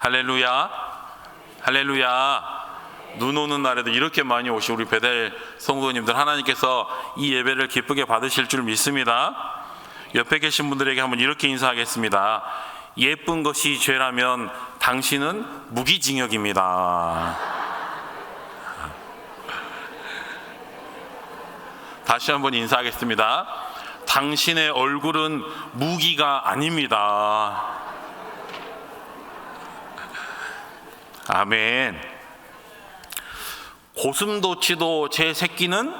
할렐루야, 할렐루야. 눈 오는 날에도 이렇게 많이 오신 우리 베델 성도님들, 하나님께서 이 예배를 기쁘게 받으실 줄 믿습니다. 옆에 계신 분들에게 한번 이렇게 인사하겠습니다. 예쁜 것이 죄라면 당신은 무기징역입니다. 다시 한번 인사하겠습니다. 당신의 얼굴은 무기가 아닙니다. 아멘. 고슴도치도 제 새끼는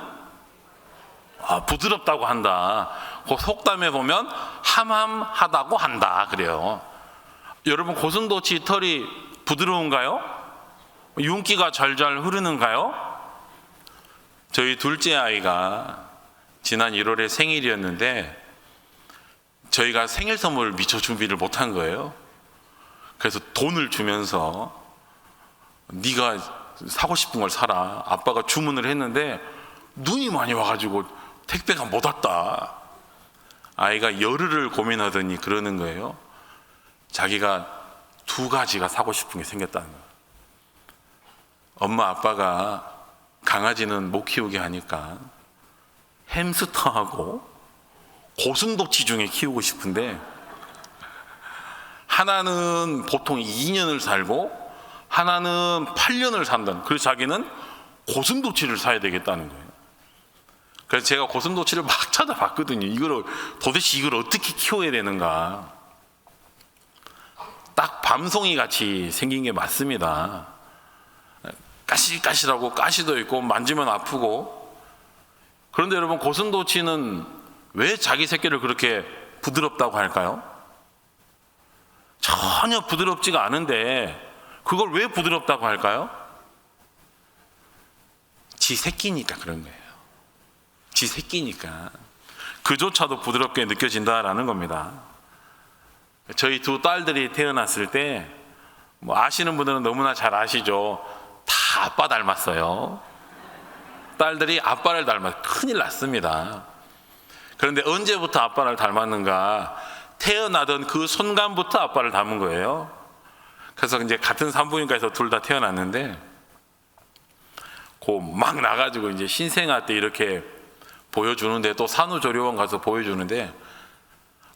부드럽다고 한다. 그 속담에 보면 함함하다고 한다 그래요. 여러분, 고슴도치 털이 부드러운가요? 윤기가 잘잘 흐르는가요? 저희 둘째 아이가 지난 1월에 생일이었는데 저희가 생일 선물을 미처 준비를 못한 거예요. 그래서 돈을 주면서 네가 사고 싶은 걸 사라, 아빠가 주문을 했는데 눈이 많이 와가지고 택배가 못 왔다. 아이가 열흘을 고민하더니 그러는 거예요. 자기가 2가지가 사고 싶은 게 생겼다는 거예요. 엄마 아빠가 강아지는 못 키우게 하니까 햄스터하고 고슴도치 중에 키우고 싶은데, 하나는 보통 2년을 살고 하나는 8년을 산다는. 그래서 자기는 고슴도치를 사야 되겠다는 거예요. 그래서 제가 고슴도치를 막 찾아봤거든요. 도대체 이걸 어떻게 키워야 되는가. 딱 밤송이 같이 생긴 게 맞습니다. 까실까실하고 가시도 있고 만지면 아프고. 그런데 여러분, 고슴도치는 왜 자기 새끼를 그렇게 부드럽다고 할까요? 전혀 부드럽지가 않은데 그걸 왜 부드럽다고 할까요? 지 새끼니까 그런 거예요. 지 새끼니까 그조차도 부드럽게 느껴진다라는 겁니다. 저희 2 딸들이 태어났을 때 아시는 분들은 너무나 잘 아시죠. 다 아빠 닮았어요. 딸들이 아빠를 닮아서 큰일 났습니다. 그런데 언제부터 아빠를 닮았는가? 태어나던 그 순간부터 아빠를 닮은 거예요. 그래서 이제 같은 산부인과에서 둘 다 태어났는데 막 나가지고 이제 신생아 때 이렇게 보여주는데, 또 산후조리원 가서 보여주는데,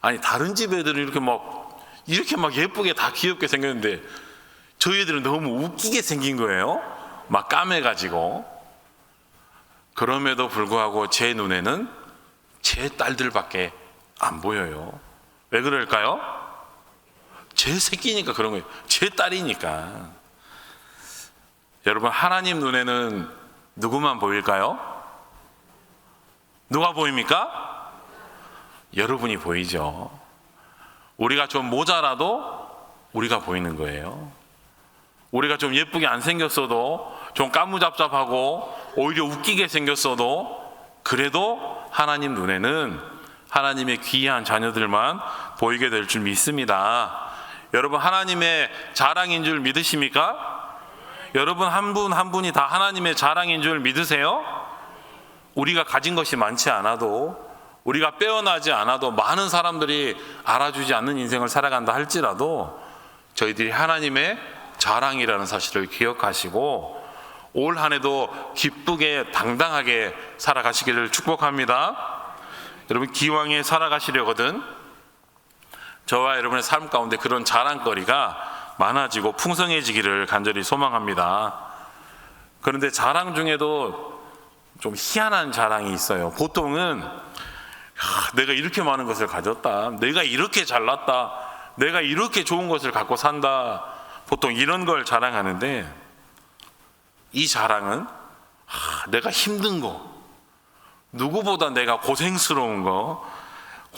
아니 다른 집 애들은 이렇게 막 예쁘게 다 귀엽게 생겼는데 저희 애들은 너무 웃기게 생긴 거예요. 막 까매가지고. 그럼에도 불구하고 제 눈에는 제 딸들밖에 안 보여요. 왜 그럴까요? 제 새끼니까 그런 거예요. 제 딸이니까. 여러분, 하나님 눈에는 누구만 보일까요? 누가 보입니까? 여러분이 보이죠. 우리가 좀 모자라도 우리가 보이는 거예요. 우리가 좀 예쁘게 안 생겼어도, 좀 까무잡잡하고 오히려 웃기게 생겼어도, 그래도 하나님 눈에는 하나님의 귀한 자녀들만 보이게 될 줄 믿습니다. 여러분, 하나님의 자랑인 줄 믿으십니까? 여러분, 한 분 한 분이 다 하나님의 자랑인 줄 믿으세요? 우리가 가진 것이 많지 않아도, 우리가 빼어나지 않아도, 많은 사람들이 알아주지 않는 인생을 살아간다 할지라도 저희들이 하나님의 자랑이라는 사실을 기억하시고 올 한 해도 기쁘게 당당하게 살아가시기를 축복합니다. 여러분, 기왕에 살아가시려거든 저와 여러분의 삶 가운데 그런 자랑거리가 많아지고 풍성해지기를 간절히 소망합니다. 그런데 자랑 중에도 좀 희한한 자랑이 있어요. 보통은 내가 이렇게 많은 것을 가졌다, 내가 이렇게 잘났다, 내가 이렇게 좋은 것을 갖고 산다, 보통 이런 걸 자랑하는데, 이 자랑은 내가 힘든 거, 누구보다 내가 고생스러운 거,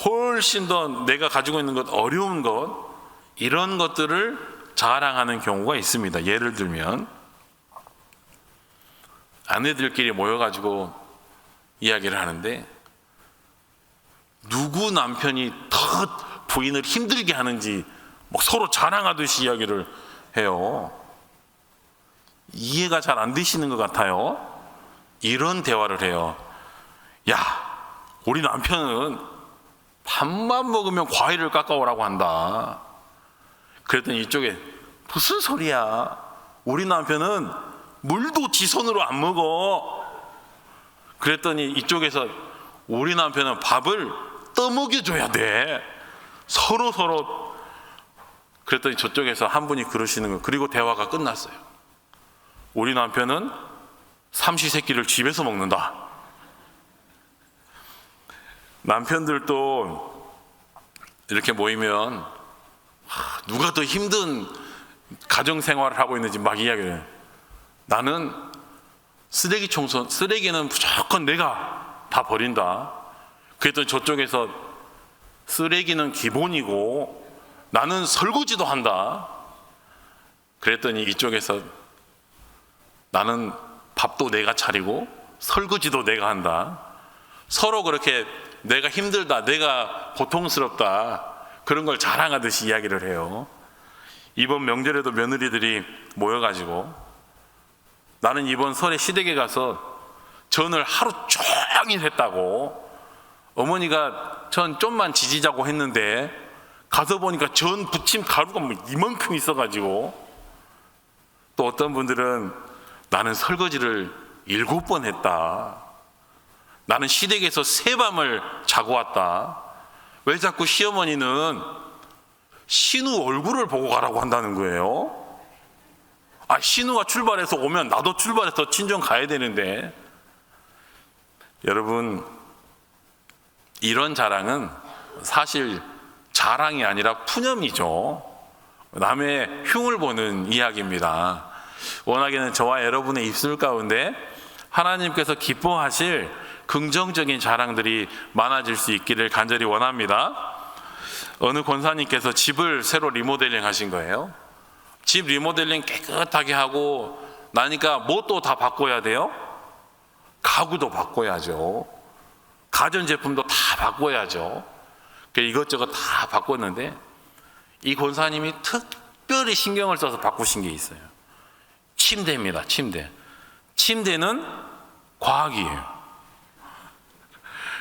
훨씬 더 내가 가지고 있는 것 어려운 것, 이런 것들을 자랑하는 경우가 있습니다. 예를 들면 아내들끼리 모여가지고 이야기를 하는데 누구 남편이 더 부인을 힘들게 하는지 서로 자랑하듯이 이야기를 해요. 이해가 잘 안 되시는 것 같아요. 이런 대화를 해요. 야, 우리 남편은 밥만 먹으면 과일을 깎아오라고 한다. 그랬더니 이쪽에 무슨 소리야? 우리 남편은 물도 지 손으로 안 먹어. 그랬더니 이쪽에서 우리 남편은 밥을 떠먹여줘야 돼. 서로. 그랬더니 저쪽에서 한 분이 그러시는 거예요. 그리고 대화가 끝났어요. 우리 남편은 삼시세끼를 집에서 먹는다. 남편들도 이렇게 모이면 누가 더 힘든 가정생활을 하고 있는지 막 이야기를 해요. 나는 쓰레기는 무조건 내가 다 버린다. 그랬더니 저쪽에서 쓰레기는 기본이고 나는 설거지도 한다. 그랬더니 이쪽에서 나는 밥도 내가 차리고 설거지도 내가 한다. 서로 그렇게 내가 힘들다, 내가 고통스럽다, 그런 걸 자랑하듯이 이야기를 해요. 이번 명절에도 며느리들이 모여가지고 나는 이번 설에 시댁에 가서 전을 하루 종일 했다고. 어머니가 전 좀만 지지자고 했는데 가서 보니까 전 부침 가루가 뭐 이만큼 있어가지고. 또 어떤 분들은 나는 설거지를 7번 했다. 나는 시댁에서 새밤을 자고 왔다. 왜 자꾸 시어머니는 신우 얼굴을 보고 가라고 한다는 거예요? 신우가 출발해서 오면 나도 출발해서 친정 가야 되는데. 여러분, 이런 자랑은 사실 자랑이 아니라 푸념이죠. 남의 흉을 보는 이야기입니다. 워낙에는 저와 여러분의 입술 가운데 하나님께서 기뻐하실 긍정적인 자랑들이 많아질 수 있기를 간절히 원합니다. 어느 권사님께서 집을 새로 리모델링 하신 거예요. 집 리모델링 깨끗하게 하고 나니까 뭐 또 다 바꿔야 돼요? 가구도 바꿔야죠. 가전제품도 다 바꿔야죠. 이것저것 다 바꿨는데 이 권사님이 특별히 신경을 써서 바꾸신 게 있어요. 침대입니다. 침대는 과학이에요.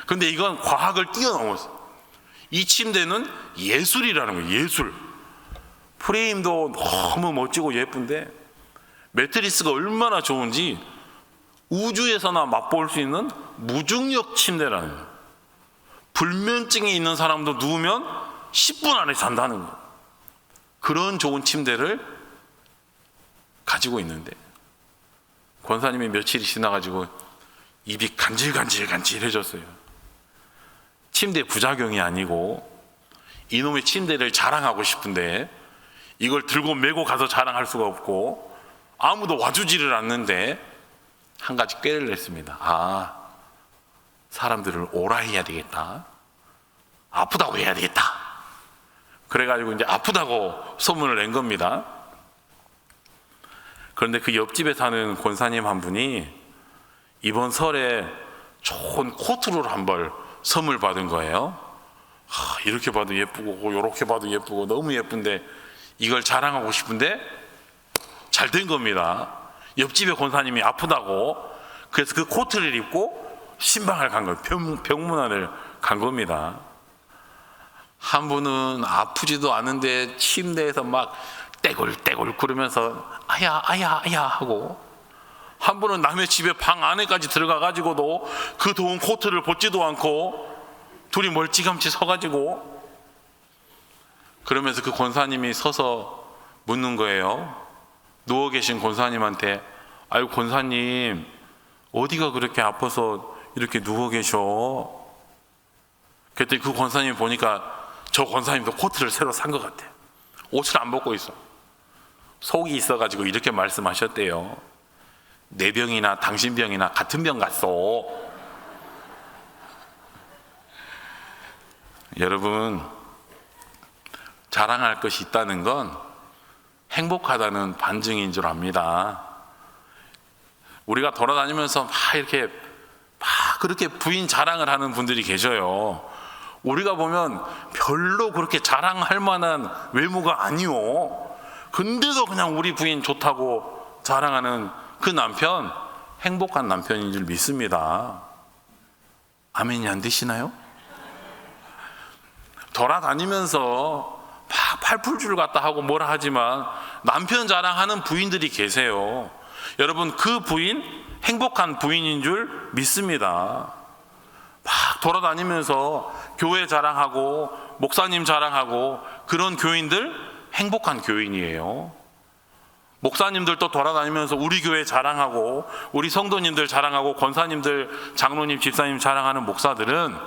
근데 이건 과학을 뛰어넘었어요. 이 침대는 예술이라는 거예요. 예술. 프레임도 너무 멋지고 예쁜데 매트리스가 얼마나 좋은지 우주에서나 맛볼 수 있는 무중력 침대라는 거예요. 불면증이 있는 사람도 누우면 10분 안에 잔다는 거예요. 그런 좋은 침대를 가지고 있는데 권사님이 며칠이 지나가지고 입이 간질간질해졌어요. 침대 부작용이 아니고 이놈의 침대를 자랑하고 싶은데 이걸 들고 메고 가서 자랑할 수가 없고 아무도 와주지를 않는데 한 가지 꾀를 냈습니다. 사람들을 오라 해야 되겠다. 아프다고 해야 되겠다. 그래가지고 이제 아프다고 소문을 낸 겁니다. 그런데 그 옆집에 사는 권사님 한 분이 이번 설에 좋은 코트를 한 벌 선물 받은 거예요. 이렇게 봐도 예쁘고 이렇게 봐도 예쁘고 너무 예쁜데 이걸 자랑하고 싶은데 잘 된 겁니다. 옆집에 권사님이 아프다고. 그래서 그 코트를 입고 신방을 간 거예요. 병문안을 간 겁니다. 한 분은 아프지도 않은데 침대에서 막 떼굴떼굴 구르면서 아야 하고, 한 분은 남의 집에 방 안에까지 들어가 가지고도 그 더운 코트를 벗지도 않고 둘이 멀찌감치 서가지고, 그러면서 그 권사님이 서서 묻는 거예요. 누워 계신 권사님한테, 아유 권사님 어디가 그렇게 아파서 이렇게 누워 계셔? 그랬더니 그 권사님 보니까 저 권사님도 코트를 새로 산 것 같아요. 옷을 안 벗고 있어. 속이 있어가지고 이렇게 말씀하셨대요. 내 병이나 당신 병이나 같은 병 같소. 여러분, 자랑할 것이 있다는 건 행복하다는 반증인 줄 압니다. 우리가 돌아다니면서 막 이렇게 그렇게 부인 자랑을 하는 분들이 계셔요. 우리가 보면 별로 그렇게 자랑할 만한 외모가 아니요. 근데도 그냥 우리 부인 좋다고 자랑하는 그 남편, 행복한 남편인 줄 믿습니다. 아멘이 안 되시나요? 돌아다니면서 막 팔풀줄 갖다 하고 뭐라 하지만 남편 자랑하는 부인들이 계세요. 여러분, 그 부인 행복한 부인인 줄 믿습니다. 막 돌아다니면서 교회 자랑하고 목사님 자랑하고 그런 교인들 행복한 교인이에요. 목사님들도 돌아다니면서 우리 교회 자랑하고 우리 성도님들 자랑하고 권사님들, 장로님, 집사님 자랑하는 목사들은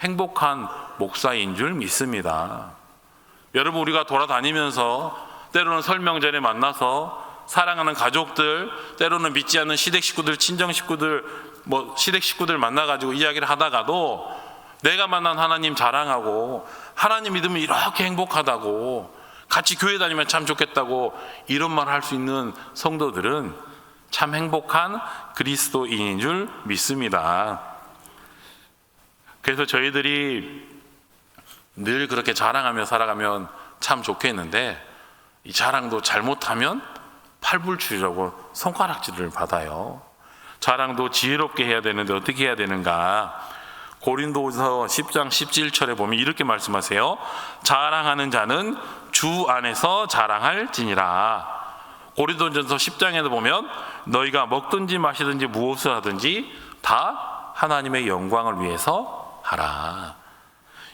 행복한 목사인 줄 믿습니다. 여러분, 우리가 돌아다니면서 때로는 설명절에 만나서 사랑하는 가족들, 때로는 믿지 않는 시댁 식구들, 친정 식구들, 시댁 식구들 만나가지고 이야기를 하다가도 내가 만난 하나님 자랑하고 하나님 믿으면 이렇게 행복하다고, 같이 교회 다니면 참 좋겠다고 이런 말 할 수 있는 성도들은 참 행복한 그리스도인인 줄 믿습니다. 그래서 저희들이 늘 그렇게 자랑하며 살아가면 참 좋겠는데, 이 자랑도 잘못하면 팔불출이라고 손가락질을 받아요. 자랑도 지혜롭게 해야 되는데 어떻게 해야 되는가? 고린도후서 10장 17절에 보면 이렇게 말씀하세요. 자랑하는 자는 주 안에서 자랑할지니라. 고린도전서 10장에도 보면 너희가 먹든지 마시든지 무엇을 하든지 다 하나님의 영광을 위해서 하라.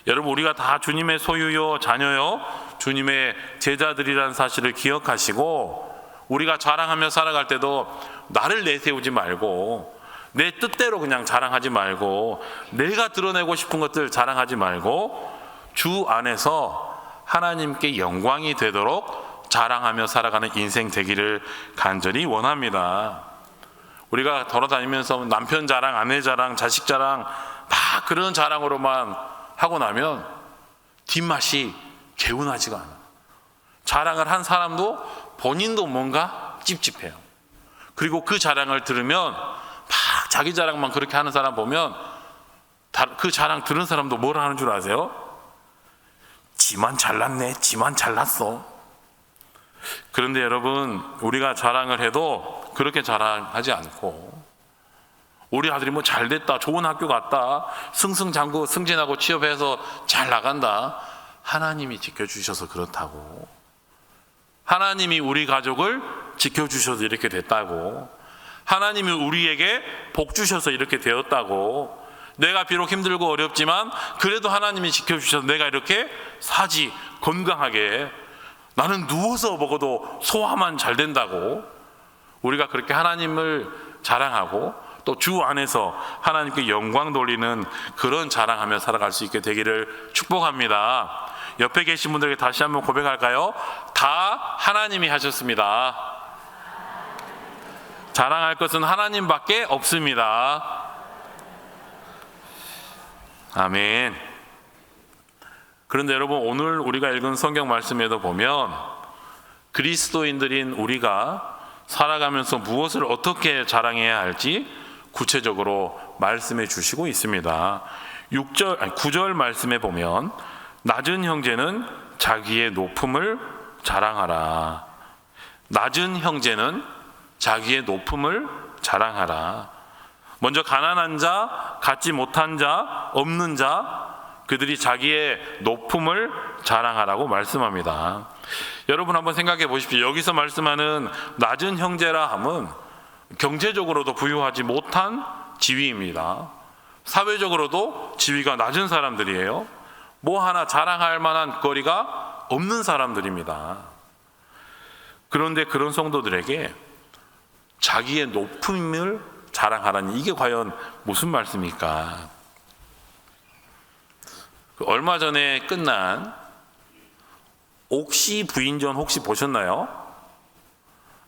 여러분, 우리가 다 주님의 소유요 자녀요 주님의 제자들이라는 사실을 기억하시고, 우리가 자랑하며 살아갈 때도 나를 내세우지 말고 내 뜻대로 그냥 자랑하지 말고 내가 드러내고 싶은 것들 자랑하지 말고 주 안에서 하나님께 영광이 되도록 자랑하며 살아가는 인생 되기를 간절히 원합니다. 우리가 돌아다니면서 남편 자랑, 아내 자랑, 자식 자랑 다 그런 자랑으로만 하고 나면 뒷맛이 개운하지가 않아. 자랑을 한 사람도 본인도 뭔가 찝찝해요. 그리고 그 자랑을 들으면 막 자기 자랑만 그렇게 하는 사람 보면 그 자랑 들은 사람도 뭘 하는 줄 아세요? 지만 잘났네, 지만 잘났어. 그런데 여러분, 우리가 자랑을 해도 그렇게 자랑하지 않고, 우리 아들이 뭐 잘됐다, 좋은 학교 갔다, 승승장구 승진하고 취업해서 잘 나간다, 하나님이 지켜주셔서 그렇다고, 하나님이 우리 가족을 지켜주셔서 이렇게 됐다고, 하나님이 우리에게 복 주셔서 이렇게 되었다고, 내가 비록 힘들고 어렵지만 그래도 하나님이 지켜주셔서 내가 이렇게 사지, 건강하게, 나는 누워서 먹어도 소화만 잘 된다고, 우리가 그렇게 하나님을 자랑하고 또 주 안에서 하나님께 영광 돌리는 그런 자랑하며 살아갈 수 있게 되기를 축복합니다. 옆에 계신 분들에게 다시 한번 고백할까요? 다 하나님이 하셨습니다. 자랑할 것은 하나님밖에 없습니다. 아멘. 그런데 여러분, 오늘 우리가 읽은 성경 말씀에도 보면 그리스도인들인 우리가 살아가면서 무엇을 어떻게 자랑해야 할지 구체적으로 말씀해 주시고 있습니다. 9절 말씀에 보면 낮은 형제는 자기의 높음을 자랑하라. 낮은 형제는 자기의 높음을 자랑하라. 먼저 가난한 자, 갖지 못한 자, 없는 자, 그들이 자기의 높음을 자랑하라고 말씀합니다. 여러분 한번 생각해 보십시오. 여기서 말씀하는 낮은 형제라 함은 경제적으로도 부유하지 못한 지위입니다. 사회적으로도 지위가 낮은 사람들이에요. 뭐 하나 자랑할 만한 거리가 없는 사람들입니다. 그런데 그런 성도들에게 자기의 높음을 자랑하라니, 이게 과연 무슨 말씀입니까? 얼마 전에 끝난 옥시 부인전 혹시 보셨나요?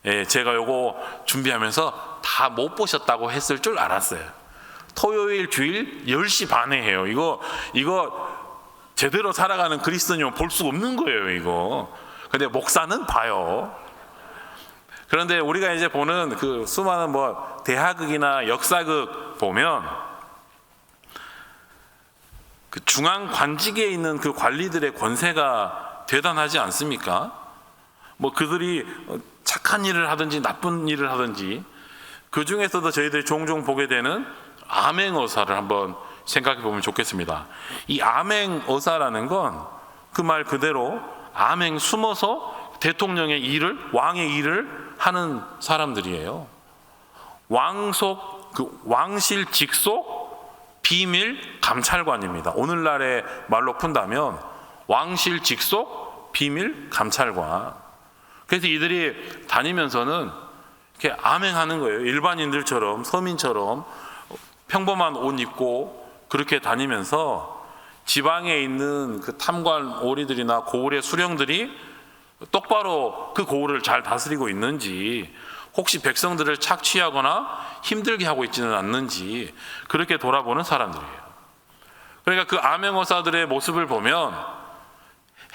예, 제가 요거 준비하면서 다 못 보셨다고 했을 줄 알았어요. 토요일 주일 10시 반에 해요. 이거 제대로 살아가는 그리스도인은 볼 수 없는 거예요, 이거. 근데 목사는 봐요. 그런데 우리가 이제 보는 그 수많은 대하극이나 역사극 보면 그 중앙 관직에 있는 그 관리들의 권세가 대단하지 않습니까? 그들이 착한 일을 하든지 나쁜 일을 하든지, 그 중에서도 저희들이 종종 보게 되는 암행어사를 한번 생각해 보면 좋겠습니다. 이 암행어사라는 건 그 말 그대로 암행 숨어서 대통령의 일을, 왕의 일을 하는 사람들이에요. 왕실 직속 비밀 감찰관입니다. 오늘날의 말로 푼다면 왕실 직속 비밀 감찰관. 그래서 이들이 다니면서는 이렇게 암행하는 거예요. 일반인들처럼, 서민처럼 평범한 옷 입고 그렇게 다니면서 지방에 있는 그 탐관 오리들이나 고을의 수령들이 똑바로 그 고을을 잘 다스리고 있는지, 혹시 백성들을 착취하거나 힘들게 하고 있지는 않는지 그렇게 돌아보는 사람들이에요. 그러니까 그 암행어사들의 모습을 보면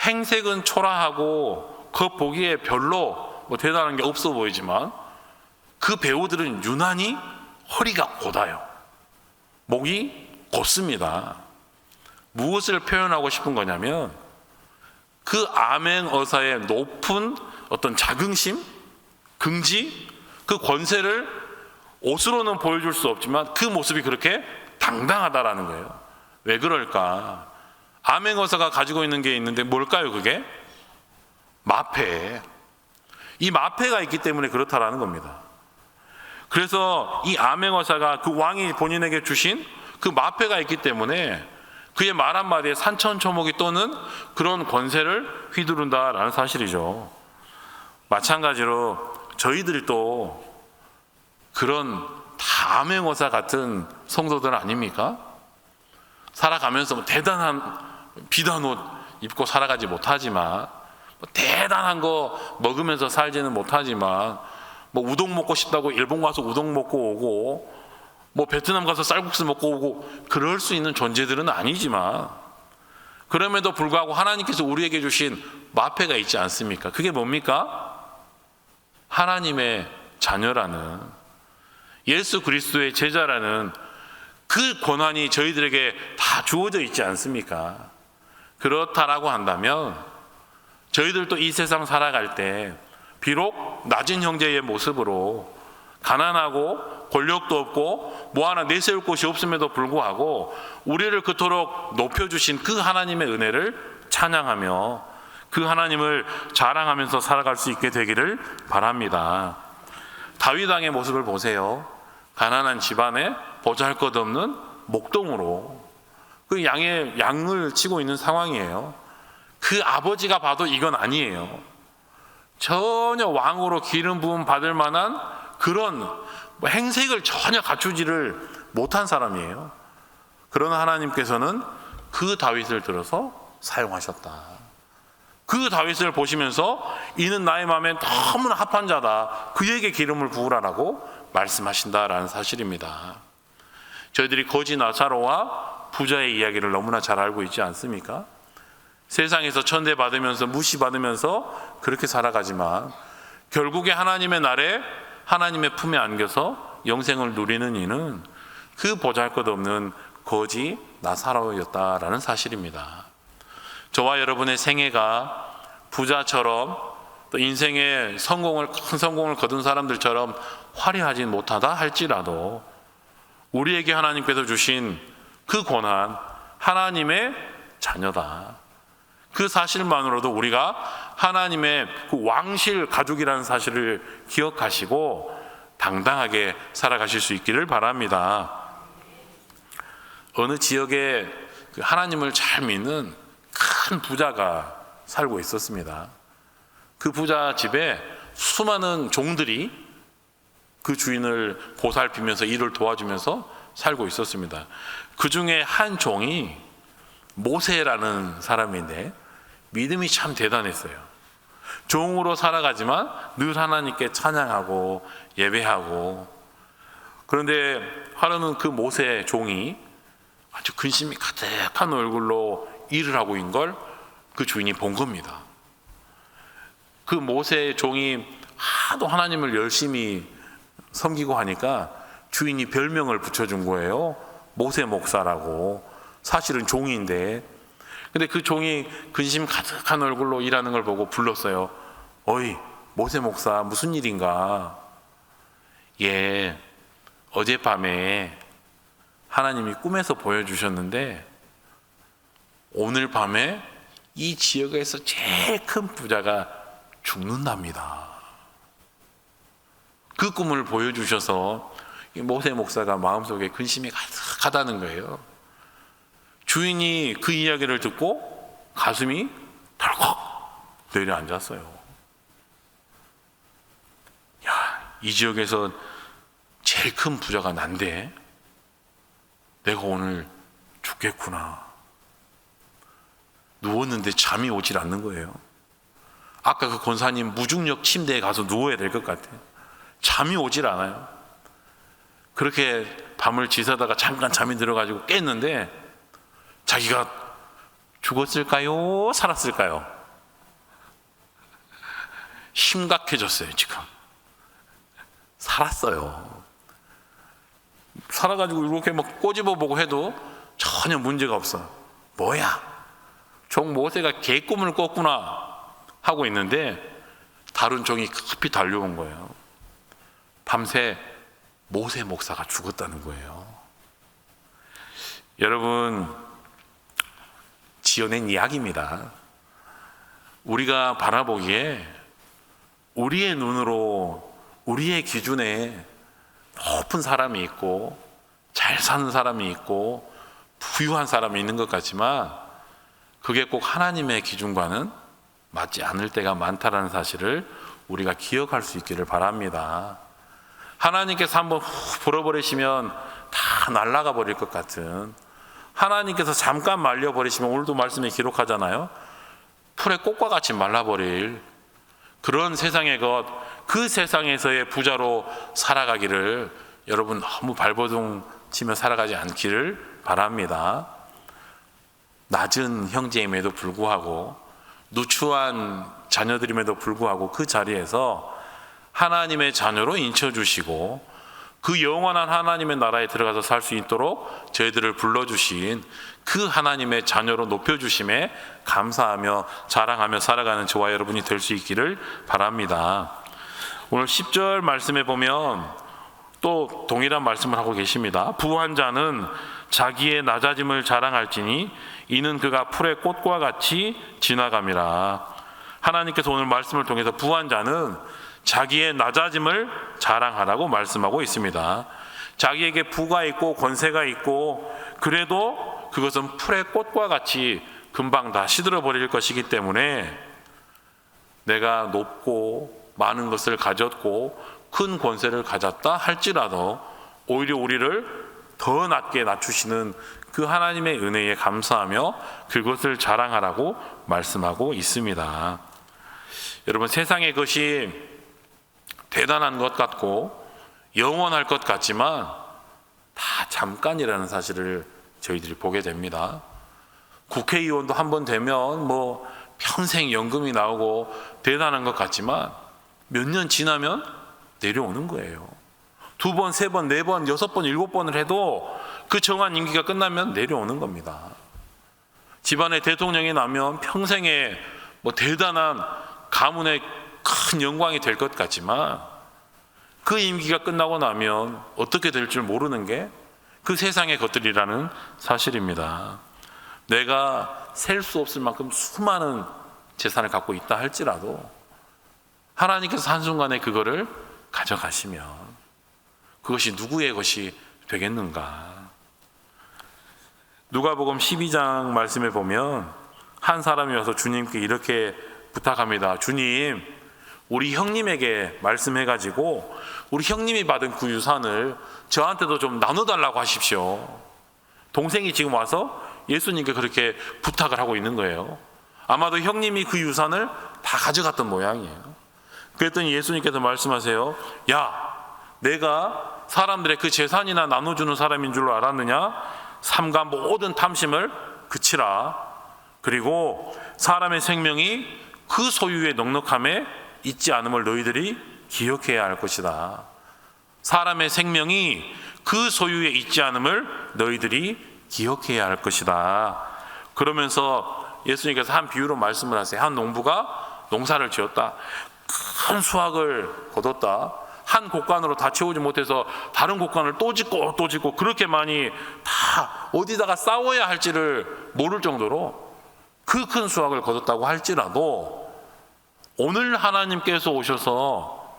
행색은 초라하고 겉보기에 별로 대단한 게 없어 보이지만 그 배우들은 유난히 허리가 곧아요. 목이 곧습니다. 무엇을 표현하고 싶은 거냐면 그 암행어사의 높은 어떤 자긍심, 긍지, 그 권세를 옷으로는 보여줄 수 없지만 그 모습이 그렇게 당당하다라는 거예요. 왜 그럴까? 암행어사가 가지고 있는 게 있는데 뭘까요? 그게? 마패. 이 마패가 있기 때문에 그렇다라는 겁니다. 그래서 이 암행어사가 그 왕이 본인에게 주신 그 마패가 있기 때문에 그의 말 한마디에 산천초목이 떠는 그런 권세를 휘두른다라는 사실이죠. 마찬가지로 저희들도 그런 다 암행어사 같은 성도들 아닙니까? 살아가면서 대단한 비단 옷 입고 살아가지 못하지만, 대단한 거 먹으면서 살지는 못하지만, 우동 먹고 싶다고 일본 가서 우동 먹고 오고, 베트남 가서 쌀국수 먹고 오고 그럴 수 있는 존재들은 아니지만, 그럼에도 불구하고 하나님께서 우리에게 주신 마패가 있지 않습니까? 그게 뭡니까? 하나님의 자녀라는, 예수 그리스도의 제자라는 그 권한이 저희들에게 다 주어져 있지 않습니까? 그렇다라고 한다면 저희들도 이 세상 살아갈 때 비록 낮은 형제의 모습으로 가난하고 권력도 없고 뭐 하나 내세울 곳이 없음에도 불구하고 우리를 그토록 높여주신 그 하나님의 은혜를 찬양하며 그 하나님을 자랑하면서 살아갈 수 있게 되기를 바랍니다. 다윗 왕의 모습을 보세요. 가난한 집안에 보잘것없는 목동으로 그 양을 치고 있는 상황이에요. 그 아버지가 봐도 이건 아니에요. 전혀 왕으로 기름 부음 받을 만한 그런 행색을 전혀 갖추지를 못한 사람이에요. 그러나 하나님께서는 그 다윗을 들어서 사용하셨다. 그 다윗을 보시면서 이는 나의 마음에 너무나 합한 자다, 그에게 기름을 부으라라고 말씀하신다라는 사실입니다. 저희들이 거지 나사로와 부자의 이야기를 너무나 잘 알고 있지 않습니까? 세상에서 천대받으면서 무시받으면서 그렇게 살아가지만 결국에 하나님의 날에 하나님의 품에 안겨서 영생을 누리는 이는 그 보잘것없는 거지 나사로였다라는 사실입니다. 저와 여러분의 생애가 부자처럼 또 인생의 큰 성공을 거둔 사람들처럼 화려하진 못하다 할지라도 우리에게 하나님께서 주신 그 권한, 하나님의 자녀다, 그 사실만으로도 우리가 하나님의 그 왕실 가족이라는 사실을 기억하시고 당당하게 살아가실 수 있기를 바랍니다. 어느 지역에 하나님을 잘 믿는 큰 부자가 살고 있었습니다. 그 부자 집에 수많은 종들이 그 주인을 보살피면서 일을 도와주면서 살고 있었습니다. 그 중에 한 종이 모세라는 사람인데 믿음이 참 대단했어요. 종으로 살아가지만 늘 하나님께 찬양하고 예배하고, 그런데 하루는 그 모세 종이 아주 근심이 가득한 얼굴로 일을 하고 있는 걸 그 주인이 본 겁니다. 그 모세 종이 하도 하나님을 열심히 섬기고 하니까 주인이 별명을 붙여준 거예요. 모세 목사라고. 사실은 종인데. 근데 그 종이 근심 가득한 얼굴로 일하는 걸 보고 불렀어요. 어이, 모세 목사, 무슨 일인가? 예, 어젯밤에 하나님이 꿈에서 보여주셨는데 오늘 밤에 이 지역에서 제일 큰 부자가 죽는답니다. 그 꿈을 보여주셔서 모세 목사가 마음속에 근심이 가득하다는 거예요. 주인이 그 이야기를 듣고 가슴이 덜컥 내려앉았어요. 야, 이 지역에서 제일 큰 부자가 난데 내가 오늘 죽겠구나. 누웠는데 잠이 오질 않는 거예요. 아까 그 권사님 무중력 침대에 가서 누워야 될 것 같아요. 잠이 오질 않아요. 그렇게 밤을 지새다가 잠깐 잠이 들어가지고 깼는데 자기가 죽었을까요? 살았을까요? 심각해졌어요. 지금 살았어요. 살아가지고 이렇게 막 꼬집어 보고 해도 전혀 문제가 없어. 뭐야? 종 모세가 개꿈을 꿨구나 하고 있는데 다른 종이 급히 달려온 거예요. 밤새 모세 목사가 죽었다는 거예요. 여러분, 지어낸 이야기입니다. 우리가 바라보기에 우리의 눈으로 우리의 기준에 높은 사람이 있고 잘 사는 사람이 있고 부유한 사람이 있는 것 같지만 그게 꼭 하나님의 기준과는 맞지 않을 때가 많다는 사실을 우리가 기억할 수 있기를 바랍니다. 하나님께서 한번 훅 불어버리시면 다 날아가 버릴 것 같은, 하나님께서 잠깐 말려버리시면 오늘도 말씀에 기록하잖아요. 풀의 꽃과 같이 말라버릴 그런 세상의 것, 그 세상에서의 부자로 살아가기를 여러분 너무 발버둥 치며 살아가지 않기를 바랍니다. 낮은 형제임에도 불구하고 누추한 자녀들임에도 불구하고 그 자리에서 하나님의 자녀로 인쳐주시고 그 영원한 하나님의 나라에 들어가서 살 수 있도록 저희들을 불러주신 그 하나님의 자녀로 높여주심에 감사하며 자랑하며 살아가는 저와 여러분이 될 수 있기를 바랍니다. 오늘 10절 말씀에 보면 또 동일한 말씀을 하고 계십니다. 부한 자는 자기의 낮아짐을 자랑할지니 이는 그가 풀의 꽃과 같이 지나감이라. 하나님께서 오늘 말씀을 통해서 부한 자는 자기의 낮아짐을 자랑하라고 말씀하고 있습니다. 자기에게 부가 있고 권세가 있고 그래도 그것은 풀의 꽃과 같이 금방 다 시들어 버릴 것이기 때문에 내가 높고 많은 것을 가졌고 큰 권세를 가졌다 할지라도 오히려 우리를 더 낮게 낮추시는 그 하나님의 은혜에 감사하며 그것을 자랑하라고 말씀하고 있습니다. 여러분, 세상의 것이 대단한 것 같고 영원할 것 같지만 다 잠깐이라는 사실을 저희들이 보게 됩니다. 국회의원도 한 번 되면 뭐 평생 연금이 나오고 대단한 것 같지만 몇 년 지나면 내려오는 거예요. 2번, 3번, 4번, 6번, 7번을 해도 그 정한 임기가 끝나면 내려오는 겁니다. 집안에 대통령이 나면 평생에 뭐 대단한 가문의 큰 영광이 될 것 같지만 그 임기가 끝나고 나면 어떻게 될 줄 모르는 게 그 세상의 것들이라는 사실입니다. 내가 셀 수 없을 만큼 수많은 재산을 갖고 있다 할지라도 하나님께서 한순간에 그거를 가져가시면 그것이 누구의 것이 되겠는가? 누가복음 12장 말씀에 보면 한 사람이 와서 주님께 이렇게 부탁합니다. 주님, 우리 형님에게 말씀해가지고 우리 형님이 받은 그 유산을 저한테도 좀 나눠달라고 하십시오. 동생이 지금 와서 예수님께 그렇게 부탁을 하고 있는 거예요. 아마도 형님이 그 유산을 다 가져갔던 모양이에요. 그랬더니 예수님께서 말씀하세요. 야, 내가 사람들의 그 재산이나 나눠주는 사람인 줄 알았느냐? 삼가 모든 탐심을 그치라. 그리고 사람의 생명이 그 소유의 넉넉함에 있지 않음을 너희들이 기억해야 할 것이다. 사람의 생명이 그 소유에 있지 않음을 너희들이 기억해야 할 것이다. 그러면서 예수님께서 한 비유로 말씀을 하세요. 한 농부가 농사를 지었다. 큰 수확을 거뒀다. 한 곡간으로 다 채우지 못해서 다른 곡간을 또 짓고 그렇게 많이 다 어디다가 싸워야 할지를 모를 정도로 그 큰 수확을 거뒀다고 할지라도 오늘 하나님께서 오셔서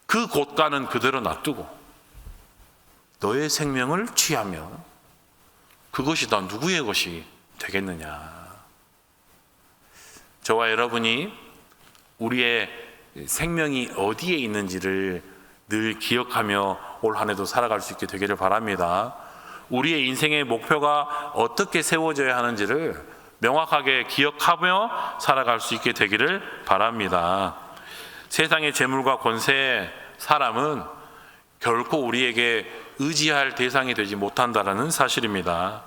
그 곳간은 그대로 놔두고 너의 생명을 취하면 그것이 다 누구의 것이 되겠느냐. 저와 여러분이 우리의 생명이 어디에 있는지를 늘 기억하며 올 한 해도 살아갈 수 있게 되기를 바랍니다. 우리의 인생의 목표가 어떻게 세워져야 하는지를 명확하게 기억하며 살아갈 수 있게 되기를 바랍니다. 세상의 재물과 권세, 사람은 결코 우리에게 의지할 대상이 되지 못한다는 사실입니다.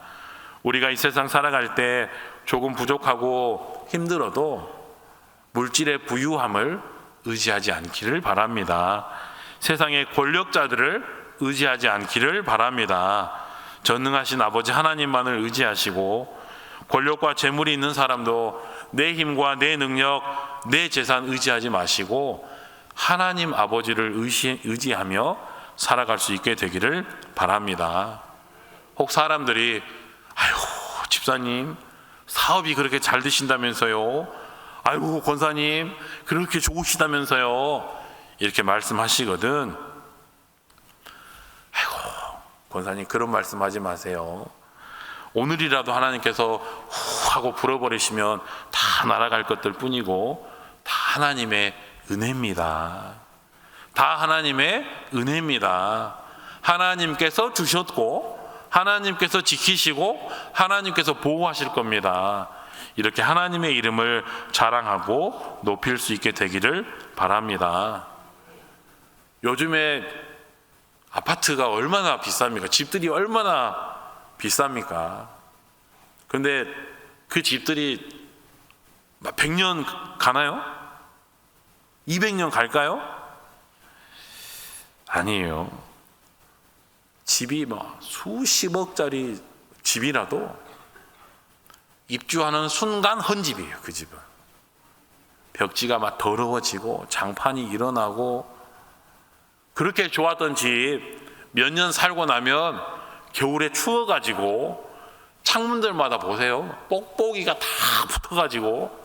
우리가 이 세상 살아갈 때 조금 부족하고 힘들어도 물질의 부유함을 의지하지 않기를 바랍니다. 세상의 권력자들을 의지하지 않기를 바랍니다. 전능하신 아버지 하나님만을 의지하시고 권력과 재물이 있는 사람도 내 힘과 내 능력, 내 재산 의지하지 마시고 하나님 아버지를 의지하며 살아갈 수 있게 되기를 바랍니다. 혹 사람들이 아유 집사님 사업이 그렇게 잘 되신다면서요, 아이고 권사님 그렇게 좋으시다면서요, 이렇게 말씀하시거든. 아이고 권사님 그런 말씀하지 마세요. 오늘이라도 하나님께서 후 하고 불어버리시면 다 날아갈 것들 뿐이고 다 하나님의 은혜입니다. 다 하나님의 은혜입니다. 하나님께서 주셨고 하나님께서 지키시고 하나님께서 보호하실 겁니다. 이렇게 하나님의 이름을 자랑하고 높일 수 있게 되기를 바랍니다. 요즘에 아파트가 얼마나 비쌉니까? 집들이 얼마나 비쌉니까? 근데 그 집들이 100년 가나요? 200년 갈까요? 아니에요. 집이 수십억짜리 집이라도 입주하는 순간 헌집이에요. 그 집은 벽지가 막 더러워지고 장판이 일어나고, 그렇게 좋았던 집 몇 년 살고 나면 겨울에 추워가지고 창문들마다 보세요, 뽁뽁이가 다 붙어가지고,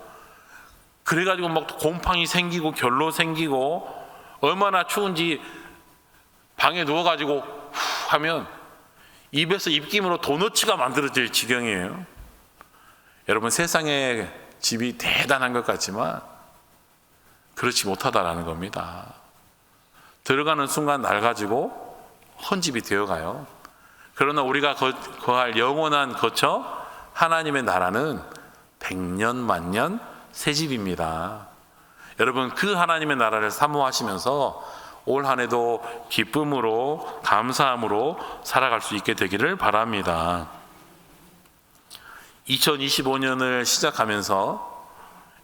그래가지고 막 곰팡이 생기고 결로 생기고, 얼마나 추운지 방에 누워가지고 후 하면 입에서 입김으로 도너츠가 만들어질 지경이에요. 여러분, 세상에 집이 대단한 것 같지만 그렇지 못하다라는 겁니다. 들어가는 순간 낡아지고 헌집이 되어가요. 그러나 우리가 거할 영원한 거처 하나님의 나라는 100년 만년 새 집입니다. 여러분, 그 하나님의 나라를 사모하시면서 올 한 해도 기쁨으로 감사함으로 살아갈 수 있게 되기를 바랍니다. 2025년을 시작하면서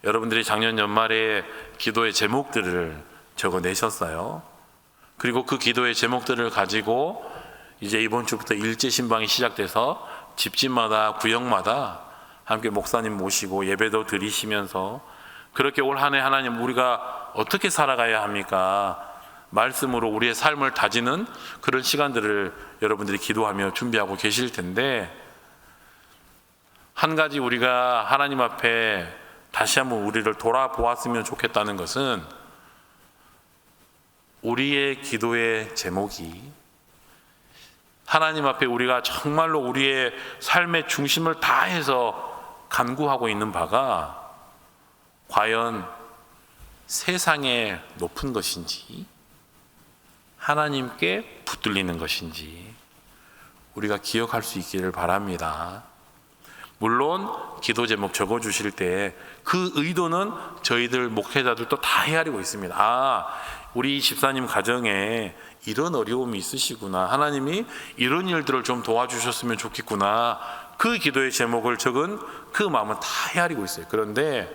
여러분들이 작년 연말에 기도의 제목들을 적어내셨어요. 그리고 그 기도의 제목들을 가지고 이제 이번 주부터 일제 신방이 시작돼서 집집마다 구역마다 함께 목사님 모시고 예배도 드리시면서 그렇게 올 한 해 하나님 우리가 어떻게 살아가야 합니까? 말씀으로 우리의 삶을 다지는 그런 시간들을 여러분들이 기도하며 준비하고 계실 텐데, 한 가지 우리가 하나님 앞에 다시 한번 우리를 돌아보았으면 좋겠다는 것은, 우리의 기도의 제목이 하나님 앞에 우리가 정말로 우리의 삶의 중심을 다해서 간구하고 있는 바가 과연 세상에 높은 것인지 하나님께 붙들리는 것인지 우리가 기억할 수 있기를 바랍니다. 물론 기도 제목 적어주실 때 그 의도는 저희들 목회자들도 다 헤아리고 있습니다. 우리 집사님 가정에 이런 어려움이 있으시구나, 하나님이 이런 일들을 좀 도와주셨으면 좋겠구나, 그 기도의 제목을 적은 그 마음은 다 헤아리고 있어요. 그런데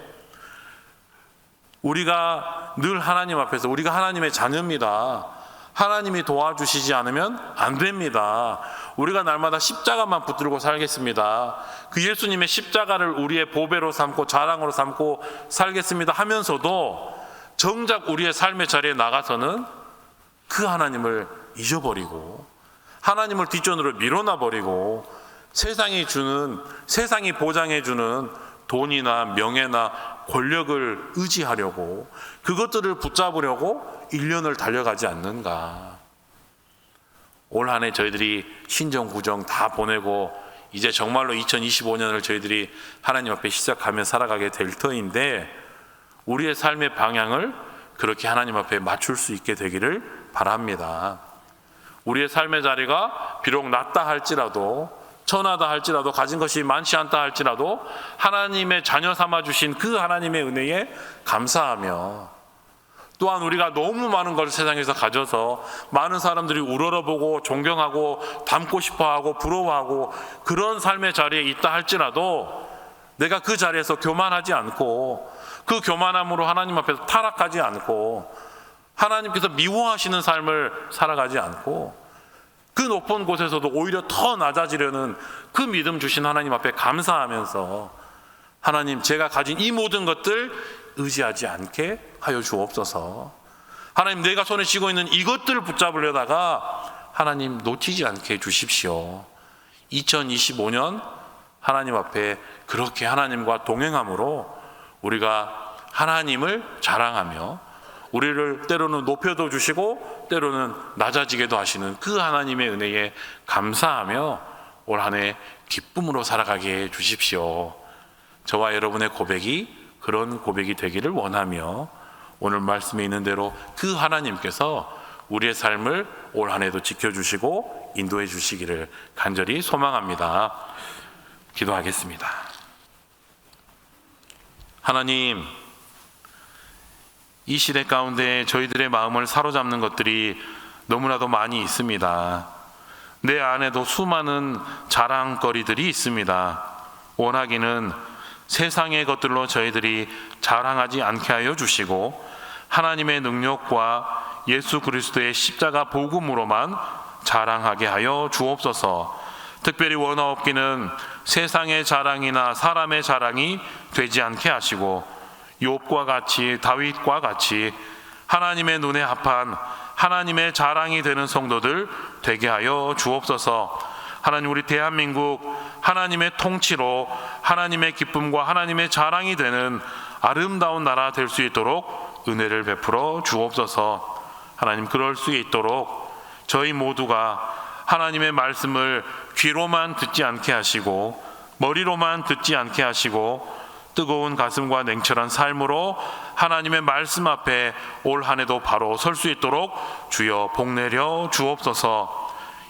우리가 늘 하나님 앞에서 우리가 하나님의 자녀입니다. 하나님이 도와주시지 않으면 안 됩니다. 우리가 날마다 십자가만 붙들고 살겠습니다. 그 예수님의 십자가를 우리의 보배로 삼고 자랑으로 삼고 살겠습니다 하면서도 정작 우리의 삶의 자리에 나가서는 그 하나님을 잊어버리고 하나님을 뒷전으로 밀어놔 버리고 세상이 보장해주는 돈이나 명예나 권력을 의지하려고, 그것들을 붙잡으려고 1년을 달려가지 않는가. 올 한 해 저희들이 신정 구정 다 보내고 이제 정말로 2025년을 저희들이 하나님 앞에 시작하며 살아가게 될 터인데, 우리의 삶의 방향을 그렇게 하나님 앞에 맞출 수 있게 되기를 바랍니다. 우리의 삶의 자리가 비록 낮다 할지라도, 천하다 할지라도, 가진 것이 많지 않다 할지라도 하나님의 자녀 삼아 주신 그 하나님의 은혜에 감사하며, 또한 우리가 너무 많은 것을 세상에서 가져서 많은 사람들이 우러러보고 존경하고 닮고 싶어하고 부러워하고 그런 삶의 자리에 있다 할지라도 내가 그 자리에서 교만하지 않고, 그 교만함으로 하나님 앞에서 타락하지 않고, 하나님께서 미워하시는 삶을 살아가지 않고, 그 높은 곳에서도 오히려 더 낮아지려는 그 믿음 주신 하나님 앞에 감사하면서, 하나님, 제가 가진 이 모든 것들 의지하지 않게 하여 주옵소서. 하나님, 내가 손에 쥐고 있는 이것들을 붙잡으려다가 하나님 놓치지 않게 해주십시오. 2025년 하나님 앞에 그렇게 하나님과 동행함으로 우리가 하나님을 자랑하며, 우리를 때로는 높여도 주시고 때로는 낮아지게도 하시는 그 하나님의 은혜에 감사하며 올 한 해 기쁨으로 살아가게 해 주십시오. 저와 여러분의 고백이 그런 고백이 되기를 원하며, 오늘 말씀에 있는 대로 그 하나님께서 우리의 삶을 올 한 해도 지켜주시고 인도해 주시기를 간절히 소망합니다. 기도하겠습니다. 하나님, 이 시대 가운데 저희들의 마음을 사로잡는 것들이 너무나도 많이 있습니다. 내 안에도 수많은 자랑거리들이 있습니다. 원하기는 세상의 것들로 저희들이 자랑하지 않게 하여 주시고, 하나님의 능력과 예수 그리스도의 십자가 복음으로만 자랑하게 하여 주옵소서. 특별히 원하옵기는 세상의 자랑이나 사람의 자랑이 되지 않게 하시고, 욥과 같이, 다윗과 같이 하나님의 눈에 합한 하나님의 자랑이 되는 성도들 되게 하여 주옵소서. 하나님, 우리 대한민국 하나님의 통치로 하나님의 기쁨과 하나님의 자랑이 되는 아름다운 나라 될 수 있도록 은혜를 베풀어 주옵소서. 하나님, 그럴 수 있도록 저희 모두가 하나님의 말씀을 귀로만 듣지 않게 하시고 머리로만 듣지 않게 하시고, 뜨거운 가슴과 냉철한 삶으로 하나님의 말씀 앞에 올 한 해도 바로 설 수 있도록 주여 복내려 주옵소서.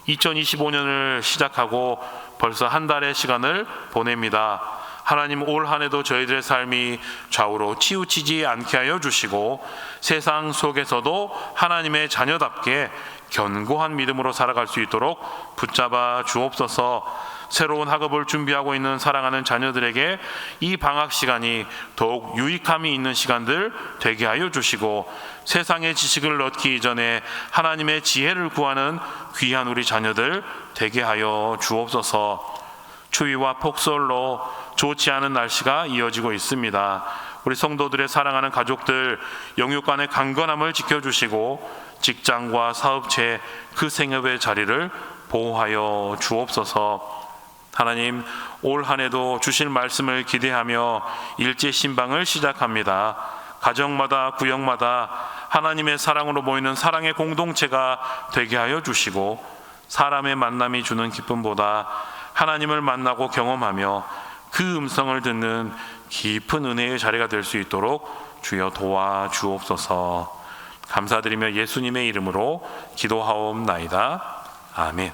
2025년을 시작하고 벌써 한 달의 시간을 보냅니다. 하나님, 올 한 해도 저희들의 삶이 좌우로 치우치지 않게 하여 주시고, 세상 속에서도 하나님의 자녀답게 견고한 믿음으로 살아갈 수 있도록 붙잡아 주옵소서. 새로운 학업을 준비하고 있는 사랑하는 자녀들에게 이 방학 시간이 더욱 유익함이 있는 시간들 되게 하여 주시고, 세상의 지식을 얻기 이전에 하나님의 지혜를 구하는 귀한 우리 자녀들 되게 하여 주옵소서. 추위와 폭설로 좋지 않은 날씨가 이어지고 있습니다. 우리 성도들의 사랑하는 가족들 영육간의 강건함을 지켜주시고, 직장과 사업체 그 생업의 자리를 보호하여 주옵소서. 하나님, 올 한 해도 주실 말씀을 기대하며 일제 신방을 시작합니다. 가정마다 구역마다 하나님의 사랑으로 모이는 사랑의 공동체가 되게 하여 주시고, 사람의 만남이 주는 기쁨보다 하나님을 만나고 경험하며 그 음성을 듣는 깊은 은혜의 자리가 될 수 있도록 주여 도와 주옵소서. 감사드리며 예수님의 이름으로 기도하옵나이다. 아멘.